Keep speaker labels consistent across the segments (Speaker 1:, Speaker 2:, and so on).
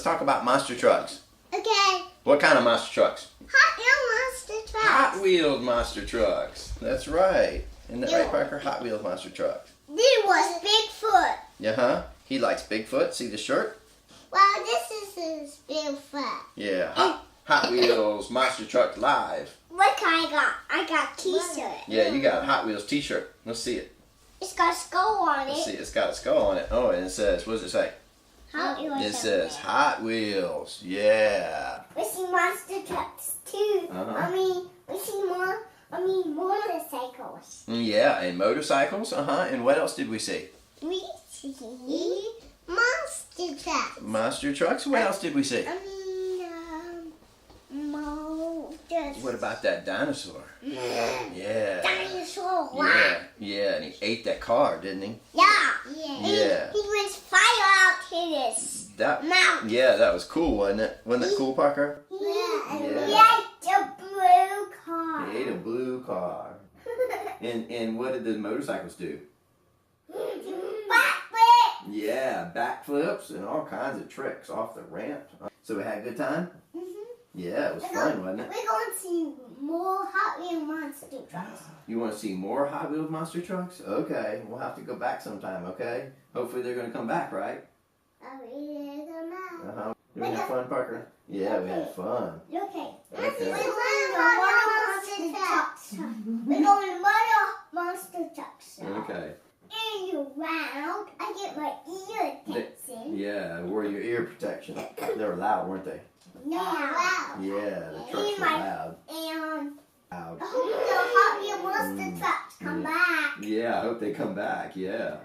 Speaker 1: talk about monster trucks.
Speaker 2: Okay.
Speaker 1: What kind of monster trucks?
Speaker 2: Hot Wheels monster trucks.
Speaker 1: Hot Wheels monster trucks. That's right. Isn't that right, Parker? Hot Wheels monster trucks.
Speaker 2: This was Bigfoot.
Speaker 1: Yeah, He likes Bigfoot. See the shirt?
Speaker 2: Well, this is his Bigfoot.
Speaker 1: Yeah. Hot Wheels monster truck live.
Speaker 2: What kind I got? I got a t-shirt.
Speaker 1: Yeah, you got a Hot Wheels t-shirt. Let's see it.
Speaker 2: It's got a skull on it.
Speaker 1: Let's see. It's got a skull on it. Oh, and it says, what does it say?
Speaker 2: Hot Wheels.
Speaker 1: It says Hot Wheels. Yeah.
Speaker 2: We see monster trucks too. We see motorcycles.
Speaker 1: Yeah, and motorcycles. And what else did we see?
Speaker 2: We see monster trucks.
Speaker 1: Monster trucks. What else did we see? What about that dinosaur? Yeah.
Speaker 2: Dinosaur. Wow.
Speaker 1: Yeah, and he ate that car, didn't he?
Speaker 2: Yeah.
Speaker 1: Yeah.
Speaker 2: He was fire out his mouth.
Speaker 1: Yeah, that was cool, wasn't it? Wasn't that cool, Parker?
Speaker 2: Yeah. And
Speaker 1: Yeah.
Speaker 2: he ate a blue car.
Speaker 1: He ate a blue car. And what did the motorcycles do?
Speaker 2: Backflip.
Speaker 1: Yeah, backflips and all kinds of tricks off the ramp. So we had a good time? Yeah, it was fun, wasn't it?
Speaker 2: We're going to see more Hot Wheels monster trucks.
Speaker 1: You want to see more Hot Wheels monster trucks? Okay, we'll have to go back sometime, okay? Hopefully they're going to come back, right? Did we have fun, Parker? Yeah, we had fun.
Speaker 2: Okay.
Speaker 1: Okay.
Speaker 2: We're going to monster trucks.
Speaker 1: Okay.
Speaker 2: And around, I get my ear protection.
Speaker 1: Yeah, wore your ear protection. They were loud, weren't they?
Speaker 2: Loud.
Speaker 1: Yeah, the trucks were loud.
Speaker 2: And
Speaker 1: Loud.
Speaker 2: I hope the Hot Wheels monster trucks come back.
Speaker 1: Yeah, I hope they come back, yeah.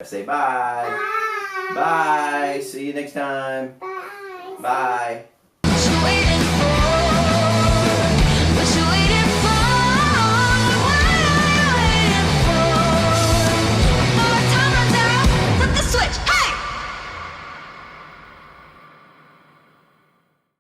Speaker 1: Say bye.
Speaker 2: Bye.
Speaker 1: Bye. See you next time.
Speaker 2: Bye.
Speaker 1: Bye.